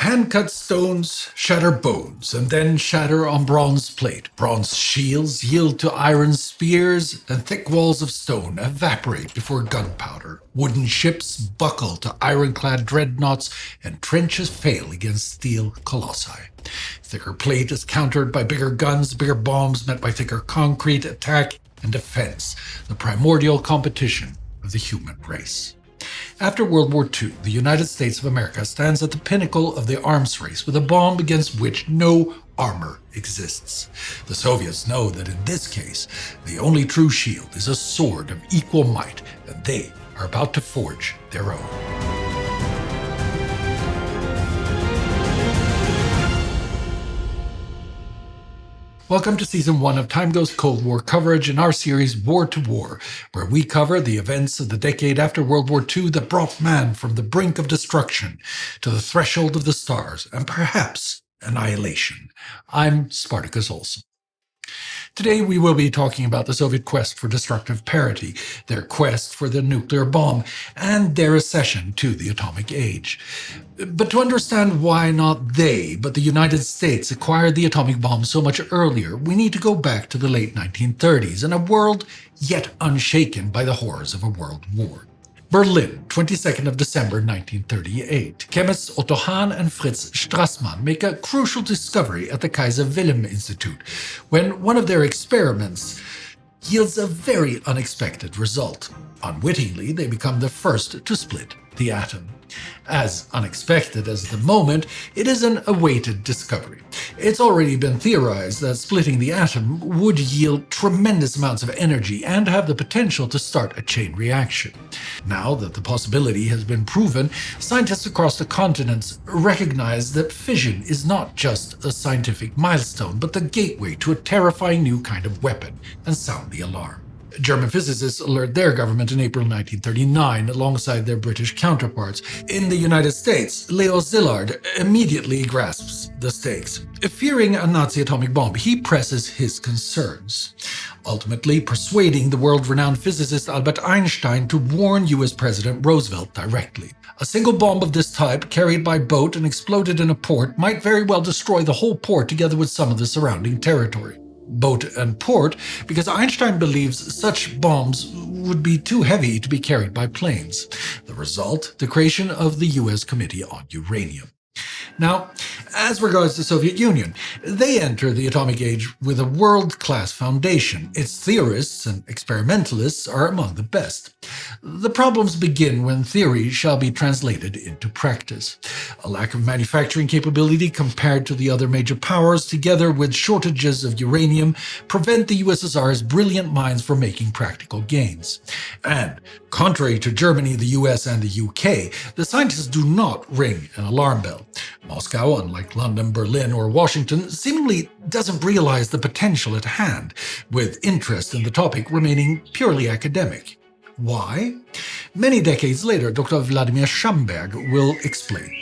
Hand-cut stones shatter bones, and then shatter on bronze plate. Bronze shields yield to iron spears, and thick walls of stone evaporate before gunpowder. Wooden ships buckle to ironclad dreadnoughts, and trenches fail against steel colossi. Thicker plate is countered by bigger guns, bigger bombs met by thicker concrete, attack and defense, the primordial competition of the human race. After World War II, the United States of America stands at the pinnacle of the arms race with a bomb against which no armor exists. The Soviets know that in this case, the only true shield is a sword of equal might, and they are about to forge their own. Welcome to Season 1 of TimeGhost Cold War coverage in our series War to War, where we cover the events of the decade after World War II that brought man from the brink of destruction to the threshold of the stars and perhaps annihilation. I'm Spartacus Olsson. Today we will be talking about the Soviet quest for destructive parity, their quest for the nuclear bomb, and their accession to the atomic age. But to understand why not they, but the United States acquired the atomic bomb so much earlier, we need to go back to the late 1930s and a world yet unshaken by the horrors of a world war. Berlin, 22nd of December 1938. Chemists Otto Hahn and Fritz Strassmann make a crucial discovery at the Kaiser Wilhelm Institute when one of their experiments yields a very unexpected result. Unwittingly, they become the first to split the atom. As unexpected as the moment, it is an awaited discovery. It's already been theorized that splitting the atom would yield tremendous amounts of energy and have the potential to start a chain reaction. Now that the possibility has been proven, scientists across the continents recognize that fission is not just a scientific milestone, but the gateway to a terrifying new kind of weapon, and sound the alarm. German physicists alert their government in April 1939 alongside their British counterparts. In the United States, Leo Szilard immediately grasps the stakes. Fearing a Nazi atomic bomb, he presses his concerns, ultimately persuading the world-renowned physicist Albert Einstein to warn US President Roosevelt directly. A single bomb of this type, carried by boat and exploded in a port, might very well destroy the whole port together with some of the surrounding territory. Boat and port, because Einstein believes such bombs would be too heavy to be carried by planes. The result, the creation of the U.S. Committee on Uranium. Now, as regards the Soviet Union, they enter the atomic age with a world-class foundation. Its theorists and experimentalists are among the best. The problems begin when theory shall be translated into practice. A lack of manufacturing capability compared to the other major powers, together with shortages of uranium, prevent the USSR's brilliant minds from making practical gains. And, contrary to Germany, the US, and the UK, the scientists do not ring an alarm bell. Moscow, unlike London, Berlin, or Washington, seemingly doesn't realize the potential at hand, with interest in the topic remaining purely academic. Why? Many decades later, Dr. Vladimir Schamberg will explain.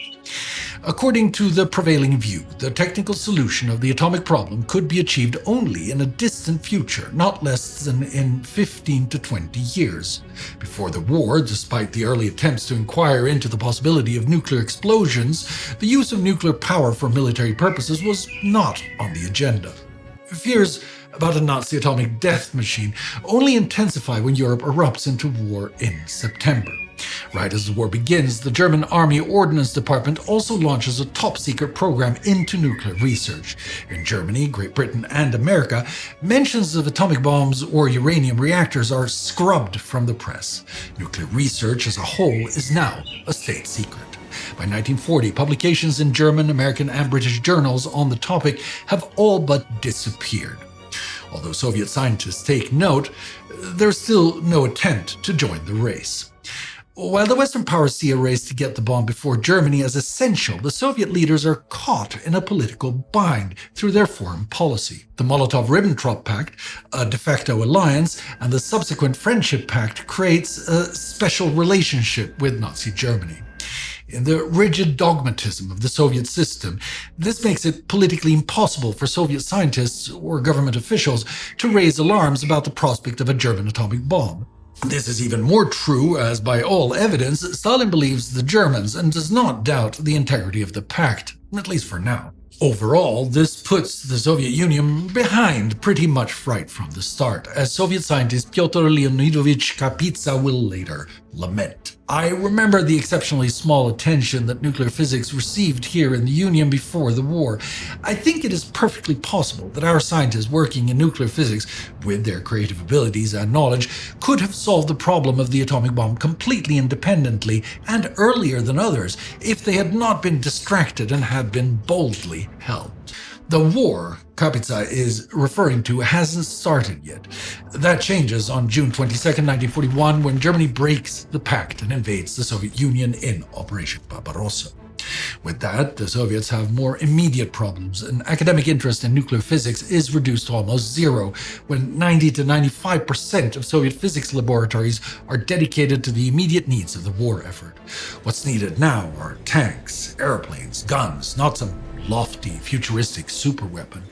According to the prevailing view, the technical solution of the atomic problem could be achieved only in a distant future, not less than in 15 to 20 years. Before the war, despite the early attempts to inquire into the possibility of nuclear explosions, the use of nuclear power for military purposes was not on the agenda. Fears about a Nazi atomic death machine only intensify when Europe erupts into war in September. Right as the war begins, the German Army Ordnance Department also launches a top-secret program into nuclear research. In Germany, Great Britain, and America, mentions of atomic bombs or uranium reactors are scrubbed from the press. Nuclear research as a whole is now a state secret. By 1940, publications in German, American, and British journals on the topic have all but disappeared. Although Soviet scientists take note, there's still no attempt to join the race. While the Western powers see a race to get the bomb before Germany as essential, the Soviet leaders are caught in a political bind through their foreign policy. The Molotov-Ribbentrop Pact, a de facto alliance, and the subsequent Friendship Pact creates a special relationship with Nazi Germany. In the rigid dogmatism of the Soviet system, this makes it politically impossible for Soviet scientists or government officials to raise alarms about the prospect of a German atomic bomb. This is even more true as, by all evidence, Stalin believes the Germans and does not doubt the integrity of the pact, at least for now. Overall, this puts the Soviet Union behind pretty much right from the start, as Soviet scientist Pyotr Leonidovich Kapitsa will later lament. I remember the exceptionally small attention that nuclear physics received here in the Union before the war. I think it is perfectly possible that our scientists working in nuclear physics, with their creative abilities and knowledge, could have solved the problem of the atomic bomb completely independently and earlier than others if they had not been distracted and had been boldly helped. The war Kapitsa is referring to hasn't started yet. That changes on June 22, 1941, when Germany breaks the pact and invades the Soviet Union in Operation Barbarossa. With that, the Soviets have more immediate problems, and academic interest in nuclear physics is reduced to almost zero, when 90 to 95% of Soviet physics laboratories are dedicated to the immediate needs of the war effort. What's needed now are tanks, airplanes, guns, not some lofty, futuristic superweapon.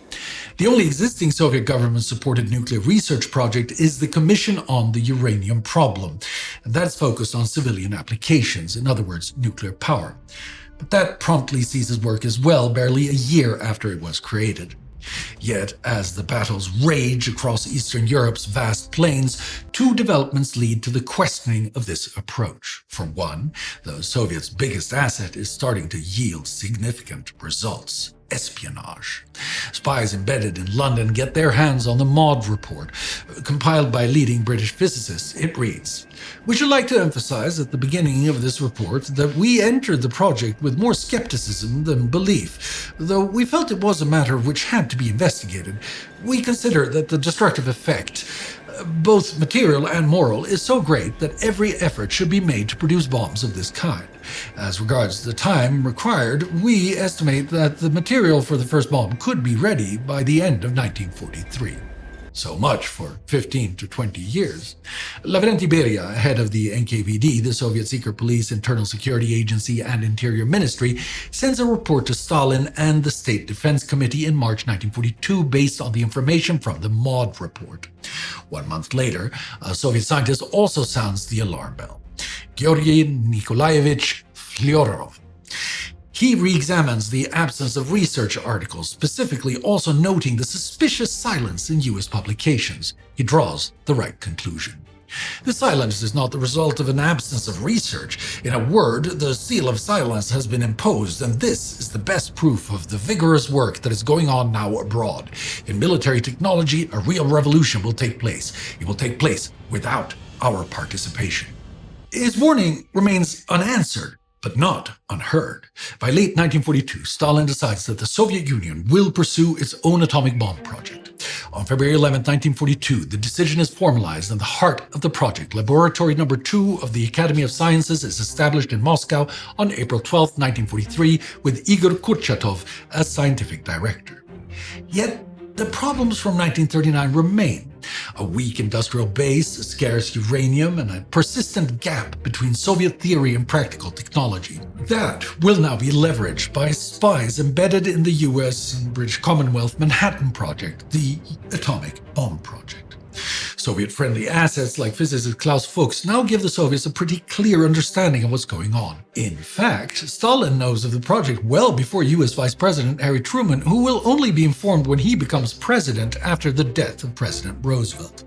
The only existing Soviet government-supported nuclear research project is the Commission on the Uranium Problem, and that's focused on civilian applications, in other words, nuclear power. But that promptly ceases work as well, barely a year after it was created. Yet, as the battles rage across Eastern Europe's vast plains, two developments lead to the questioning of this approach. For one, the Soviets' biggest asset is starting to yield significant results: espionage. Spies embedded in London get their hands on the MOD report, compiled by leading British physicists. It reads, "We should like to emphasize at the beginning of this report that we entered the project with more skepticism than belief. Though we felt it was a matter which had to be investigated, we consider that the destructive effect, both material and moral, is so great that every effort should be made to produce bombs of this kind. As regards the time required, we estimate that the material for the first bomb could be ready by the end of 1943. So much for 15 to 20 years. Lavrenti Beria, head of the NKVD, the Soviet Secret Police, Internal Security Agency, and Interior Ministry, sends a report to Stalin and the State Defense Committee in March 1942 based on the information from the MOD report. 1 month later, a Soviet scientist also sounds the alarm bell: Georgy Nikolaevich Flyorov. He re-examines the absence of research articles, specifically also noting the suspicious silence in U.S. publications. He draws the right conclusion. The silence is not the result of an absence of research. In a word, the seal of silence has been imposed, and this is the best proof of the vigorous work that is going on now abroad. In military technology, a real revolution will take place. It will take place without our participation." His warning remains unanswered, but not unheard. By late 1942, Stalin decides that the Soviet Union will pursue its own atomic bomb project. On February 11, 1942, the decision is formalized, and the heart of the project, Laboratory No. 2 of the Academy of Sciences, is established in Moscow on April 12, 1943, with Igor Kurchatov as scientific director. Yet, the problems from 1939 remain. A weak industrial base, scarce uranium, and a persistent gap between Soviet theory and practical technology. That will now be leveraged by spies embedded in the US and British Commonwealth Manhattan Project, the atomic bomb project. Soviet-friendly assets like physicist Klaus Fuchs now give the Soviets a pretty clear understanding of what's going on. In fact, Stalin knows of the project well before US Vice President Harry Truman, who will only be informed when he becomes president after the death of President Roosevelt.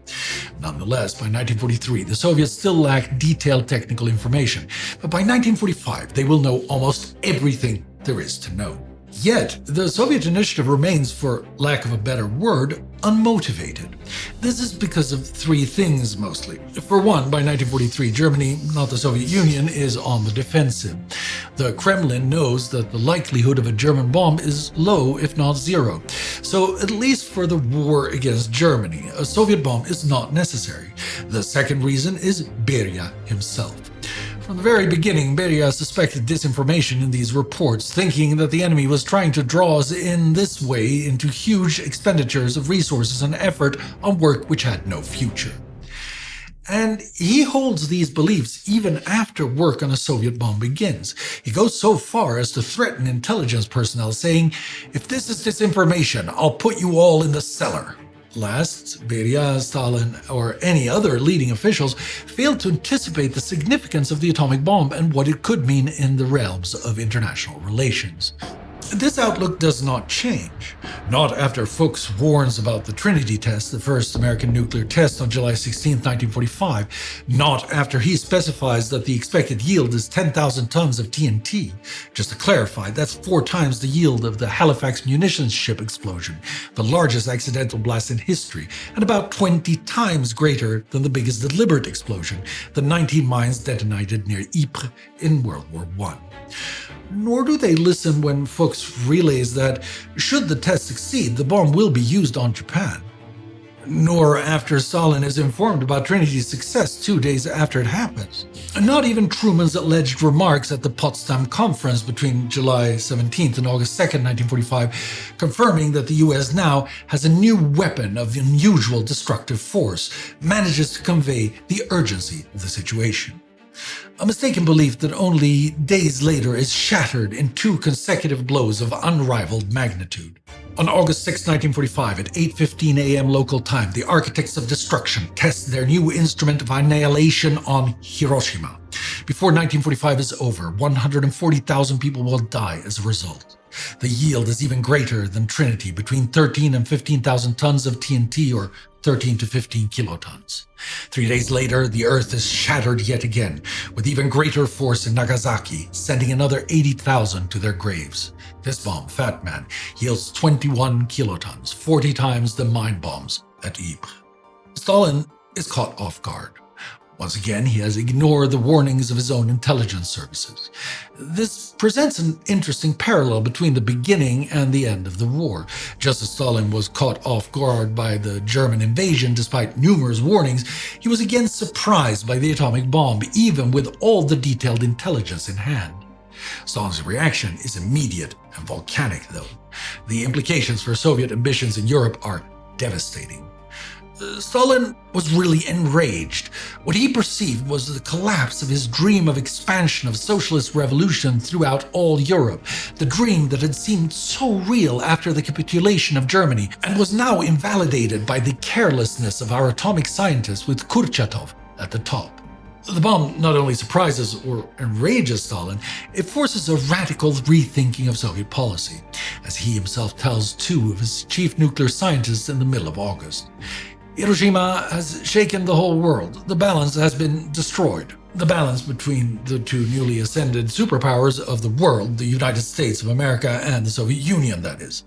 Nonetheless, by 1943, the Soviets still lack detailed technical information, but by 1945, they will know almost everything there is to know. Yet, the Soviet initiative remains, for lack of a better word, unmotivated. This is because of three things mostly. For one, by 1943, Germany, not the Soviet Union, is on the defensive. The Kremlin knows that the likelihood of a German bomb is low, if not zero. So, at least for the war against Germany, a Soviet bomb is not necessary. The second reason is Beria himself. From the very beginning, Beria suspected disinformation in these reports, thinking that the enemy was trying to draw us in this way into huge expenditures of resources and effort on work which had no future. And he holds these beliefs even after work on a Soviet bomb begins. He goes so far as to threaten intelligence personnel, saying, "If this is disinformation, I'll put you all in the cellar." Last, Beria, Stalin, or any other leading officials failed to anticipate the significance of the atomic bomb and what it could mean in the realms of international relations. This outlook does not change. Not after Fuchs warns about the Trinity test, the first American nuclear test on July 16, 1945. Not after he specifies that the expected yield is 10,000 tons of TNT. Just to clarify, that's 4 times the yield of the Halifax munitions ship explosion, the largest accidental blast in history, and about 20 times greater than the biggest deliberate explosion, the 19 mines detonated near Ypres in World War I. Nor do they listen when Fuchs relays that, should the test succeed, the bomb will be used on Japan. Nor after Stalin is informed about Trinity's success 2 days after it happens. Not even Truman's alleged remarks at the Potsdam Conference between July 17th and August 2nd, 1945, confirming that the US now has a new weapon of unusual destructive force, manages to convey the urgency of the situation. A mistaken belief that only days later is shattered in 2 consecutive blows of unrivaled magnitude. On August 6, 1945, at 8:15 a.m. local time, the architects of destruction test their new instrument of annihilation on Hiroshima. Before 1945 is over, 140,000 people will die as a result. The yield is even greater than Trinity, between 13 and 15,000 tons of TNT, or 13 to 15 kilotons. 3 days later, the Earth is shattered yet again, with even greater force in Nagasaki, sending another 80,000 to their graves. This bomb, Fat Man, yields 21 kilotons, 40 times the mine bombs at Ypres. Stalin is caught off guard. Once again, he has ignored the warnings of his own intelligence services. This presents an interesting parallel between the beginning and the end of the war. Just as Stalin was caught off guard by the German invasion despite numerous warnings, he was again surprised by the atomic bomb, even with all the detailed intelligence in hand. Stalin's reaction is immediate and volcanic, though. The implications for Soviet ambitions in Europe are devastating. Stalin was really enraged. What he perceived was the collapse of his dream of expansion of socialist revolution throughout all Europe, the dream that had seemed so real after the capitulation of Germany and was now invalidated by the carelessness of our atomic scientists with Kurchatov at the top. The bomb not only surprises or enrages Stalin, it forces a radical rethinking of Soviet policy, as he himself tells 2 of his chief nuclear scientists in the middle of August. Hiroshima has shaken the whole world. The balance has been destroyed. The balance between the 2 newly ascended superpowers of the world, the United States of America and the Soviet Union, that is.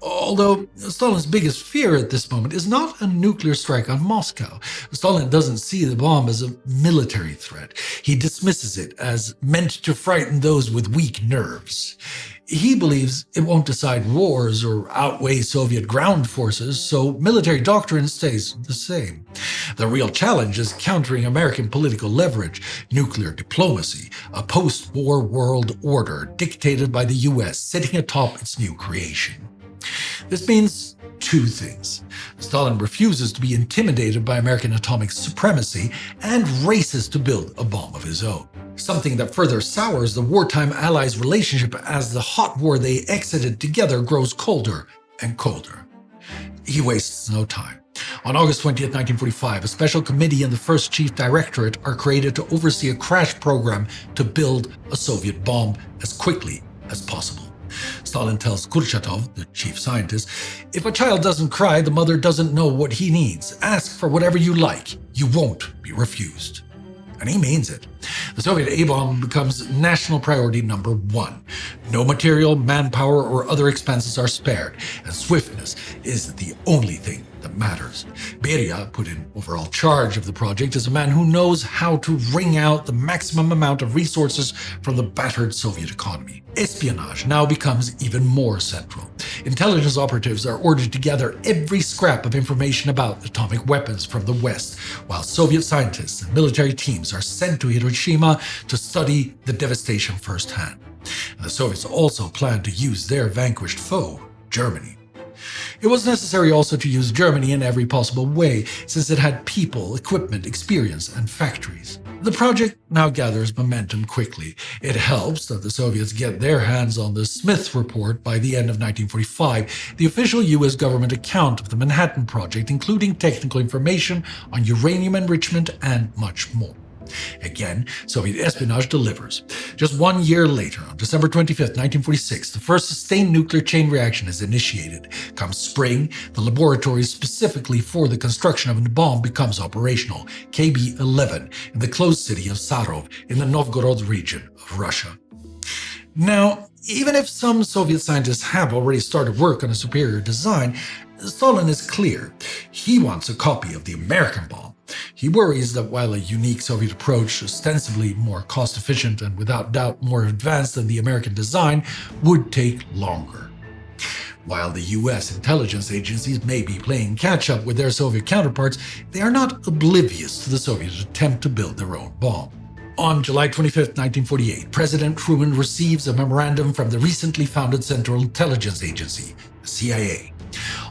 Although Stalin's biggest fear at this moment is not a nuclear strike on Moscow. Stalin doesn't see the bomb as a military threat. He dismisses it as meant to frighten those with weak nerves. He believes it won't decide wars or outweigh Soviet ground forces, so military doctrine stays the same. The real challenge is countering American political leverage, nuclear diplomacy, a post-war world order dictated by the US sitting atop its new creation. This means 2 things. Stalin refuses to be intimidated by American atomic supremacy and races to build a bomb of his own. Something that further sours the wartime allies' relationship as the hot war they exited together grows colder and colder. He wastes no time. On August 20th, 1945, a special committee and the First Chief Directorate are created to oversee a crash program to build a Soviet bomb as quickly as possible. Stalin tells Kurchatov, the chief scientist, if a child doesn't cry, the mother doesn't know what he needs. Ask for whatever you like. You won't be refused. And he means it. The Soviet A-bomb becomes national priority number 1. No material, manpower, or other expenses are spared, and swiftness is the only thing that matters. Beria, put in overall charge of the project, is a man who knows how to wring out the maximum amount of resources from the battered Soviet economy. Espionage now becomes even more central. Intelligence operatives are ordered to gather every scrap of information about atomic weapons from the West, while Soviet scientists and military teams are sent to Hiroshima to study the devastation firsthand. And the Soviets also plan to use their vanquished foe, Germany. It was necessary also to use Germany in every possible way, since it had people, equipment, experience, and factories. The project now gathers momentum quickly. It helps that the Soviets get their hands on the Smith Report by the end of 1945, the official U.S. government account of the Manhattan Project, including technical information on uranium enrichment and much more. Again, Soviet espionage delivers. Just 1 year later, on December 25, 1946, the first sustained nuclear chain reaction is initiated. Come spring, the laboratory specifically for the construction of a bomb becomes operational, KB-11, in the closed city of Sarov in the Novgorod region of Russia. Now, even if some Soviet scientists have already started work on a superior design, Stalin is clear. He wants a copy of the American bomb. He worries that while a unique Soviet approach, ostensibly more cost-efficient and without doubt more advanced than the American design, would take longer. While the US intelligence agencies may be playing catch-up with their Soviet counterparts, they are not oblivious to the Soviet attempt to build their own bomb. On July 25, 1948, President Truman receives a memorandum from the recently founded Central Intelligence Agency, the CIA.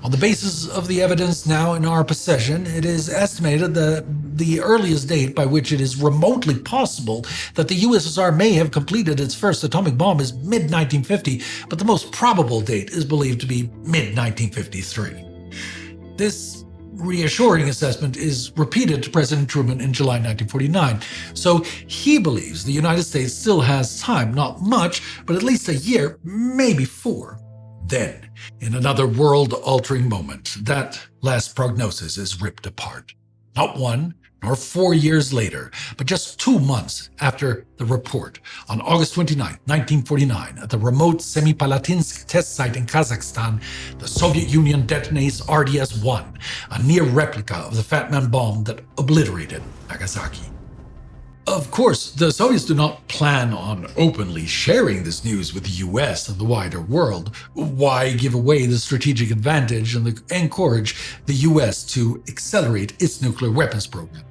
On the basis of the evidence now in our possession, it is estimated that the earliest date by which it is remotely possible that the USSR may have completed its first atomic bomb is mid-1950, but the most probable date is believed to be mid-1953. This reassuring assessment is repeated to President Truman in July 1949, so he believes the United States still has time, not much, but at least a year, maybe 4. Then, in another world-altering moment, that last prognosis is ripped apart. Not 1 nor 4 years later, but just 2 months after the report, on August 29, 1949, at the remote Semipalatinsk test site in Kazakhstan, the Soviet Union detonates RDS-1, a near replica of the Fat Man bomb that obliterated Nagasaki. Of course, the Soviets do not plan on openly sharing this news with the US and the wider world. Why give away the strategic advantage and encourage the US to accelerate its nuclear weapons program?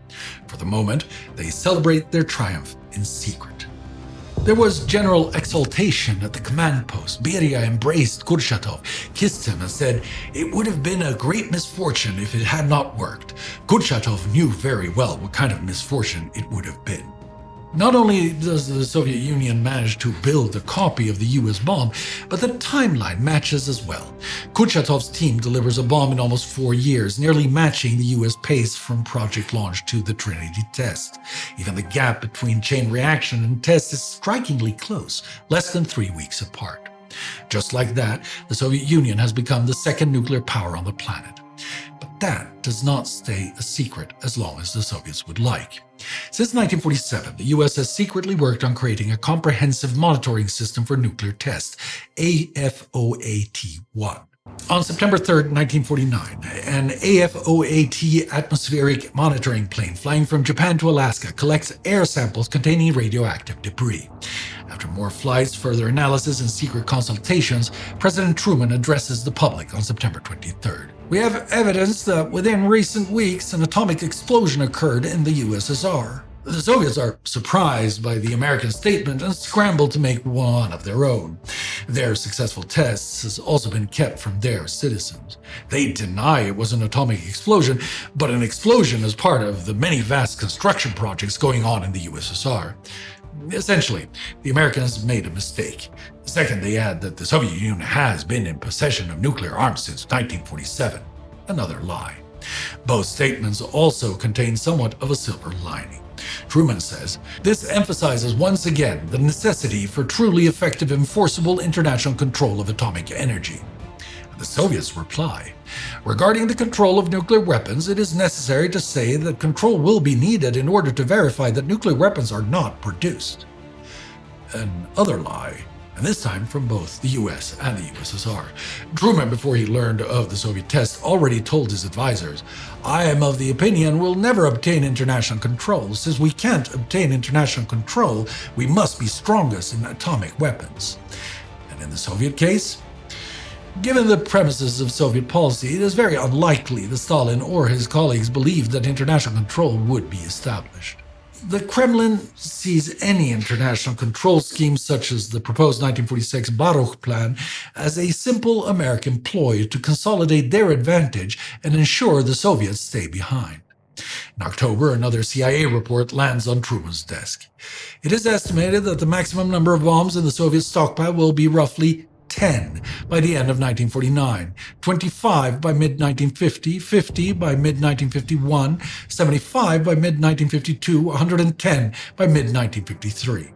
For the moment, they celebrate their triumph in secret. There was general exultation at the command post. Beria embraced Kurchatov, kissed him, and said it would have been a great misfortune if it had not worked. Kurchatov knew very well what kind of misfortune it would have been. Not only does the Soviet Union manage to build a copy of the US bomb, but the timeline matches as well. Kurchatov's team delivers a bomb in almost 4 years, nearly matching the US pace from project launch to the Trinity test. Even the gap between chain reaction and test is strikingly close, less than 3 weeks apart. Just like that, the Soviet Union has become the second nuclear power on the planet. But that does not stay a secret as long as the Soviets would like. Since 1947, the US has secretly worked on creating a comprehensive monitoring system for nuclear tests, AFOAT-1. On September 3, 1949, an AFOAT atmospheric monitoring plane flying from Japan to Alaska collects air samples containing radioactive debris. After more flights, further analysis, and secret consultations, President Truman addresses the public on September 23rd. We have evidence that within recent weeks, an atomic explosion occurred in the USSR. The Soviets are surprised by the American statement and scramble to make one of their own. Their successful tests has also been kept from their citizens. They deny it was an atomic explosion, but an explosion as part of the many vast construction projects going on in the USSR. Essentially, the Americans made a mistake. Second, they add that the Soviet Union has been in possession of nuclear arms since 1947. Another lie. Both statements also contain somewhat of a silver lining. Truman says, this emphasizes once again the necessity for truly effective enforceable international control of atomic energy. The Soviets reply, regarding the control of nuclear weapons, it is necessary to say that control will be needed in order to verify that nuclear weapons are not produced. Another lie, and this time from both the US and the USSR. Truman, before he learned of the Soviet test, already told his advisors, I am of the opinion we'll never obtain international control. Since we can't obtain international control, we must be strongest in atomic weapons. And in the Soviet case, given the premises of Soviet policy, it is very unlikely that Stalin or his colleagues believed that international control would be established. The Kremlin sees any international control scheme, such as the proposed 1946 Baruch Plan, as a simple American ploy to consolidate their advantage and ensure the Soviets stay behind. In October, another CIA report lands on Truman's desk. It is estimated that the maximum number of bombs in the Soviet stockpile will be roughly 10 by the end of 1949, 25 by mid-1950, 50 by mid-1951, 75 by mid-1952, 110 by mid-1953.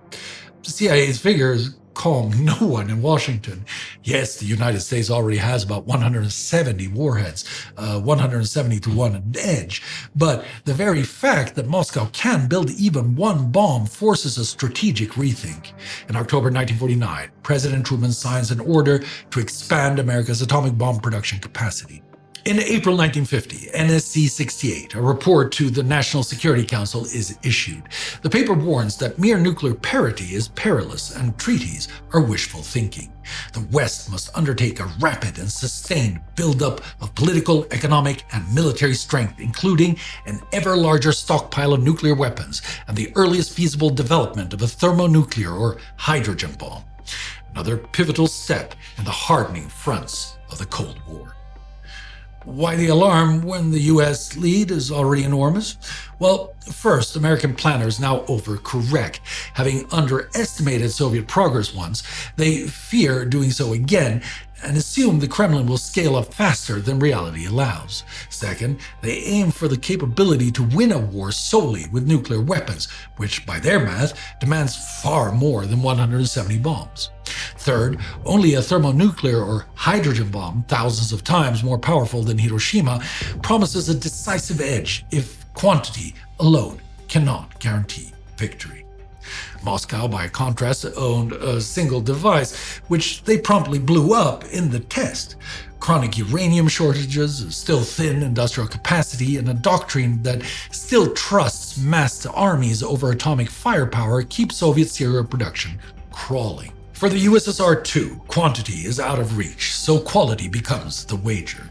The CIA's figures calm no one in Washington. Yes, the United States already has about 170 warheads, 170 to 1 an edge, but the very fact that Moscow can build even one bomb forces a strategic rethink. In October 1949, President Truman signs an order to expand America's atomic bomb production capacity. In April 1950, NSC 68, a report to the National Security Council, is issued. The paper warns that mere nuclear parity is perilous and treaties are wishful thinking. The West must undertake a rapid and sustained buildup of political, economic, and military strength, including an ever larger stockpile of nuclear weapons and the earliest feasible development of a thermonuclear or hydrogen bomb. Another pivotal step in the hardening fronts of the Cold War. Why the alarm when the U.S. lead is already enormous? Well, first, American planners now overcorrect. Having underestimated Soviet progress once, they fear doing so again and assume the Kremlin will scale up faster than reality allows. Second, they aim for the capability to win a war solely with nuclear weapons, which, by their math, demands far more than 170 bombs. Third, only a thermonuclear or hydrogen bomb, thousands of times more powerful than Hiroshima, promises a decisive edge if quantity alone cannot guarantee victory. Moscow, by contrast, owned a single device, which they promptly blew up in the test. Chronic uranium shortages, a still thin industrial capacity, and a doctrine that still trusts massed armies over atomic firepower keep Soviet serial production crawling. For the USSR too, quantity is out of reach, so quality becomes the wager.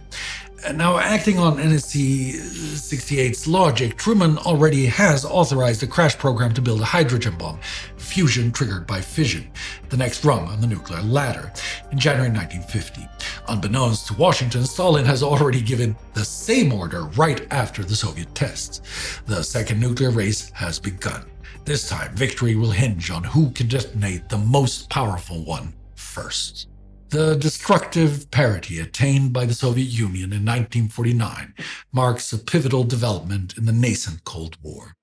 Now, acting on NSC 68's logic, Truman already has authorized a crash program to build a hydrogen bomb, fusion triggered by fission, the next rung on the nuclear ladder, in January 1950. Unbeknownst to Washington, Stalin has already given the same order right after the Soviet tests. The second nuclear race has begun. This time, victory will hinge on who can detonate the most powerful one first. The destructive parity attained by the Soviet Union in 1949 marks a pivotal development in the nascent Cold War.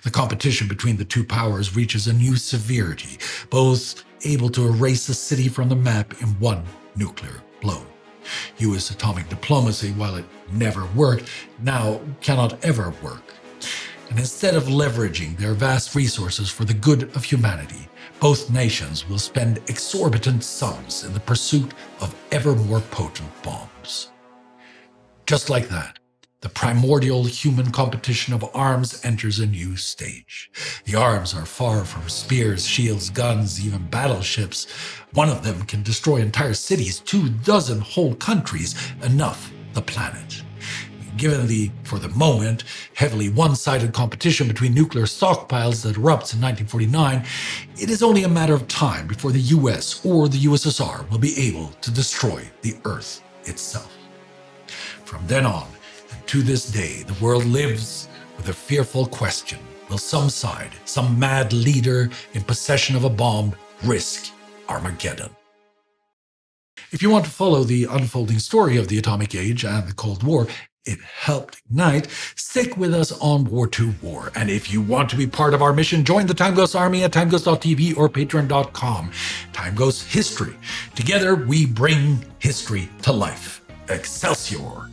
The competition between the two powers reaches a new severity, both able to erase a city from the map in one nuclear blow. U.S. atomic diplomacy, while it never worked, now cannot ever work. And instead of leveraging their vast resources for the good of humanity, both nations will spend exorbitant sums in the pursuit of ever more potent bombs. Just like that, the primordial human competition of arms enters a new stage. The arms are far from spears, shields, guns, even battleships. One of them can destroy entire cities, 24 whole countries, enough the planet. Given the, for the moment, heavily one-sided competition between nuclear stockpiles that erupts in 1949, it is only a matter of time before the US or the USSR will be able to destroy the Earth itself. From then on, and to this day, the world lives with a fearful question. Will some side, some mad leader in possession of a bomb, risk Armageddon? If you want to follow the unfolding story of the atomic age and the Cold War, it helped ignite, stick with us on War to War. And if you want to be part of our mission, join the TimeGhost Army at timeghost.tv or patreon.com. TimeGhost History. Together we bring history to life. Excelsior!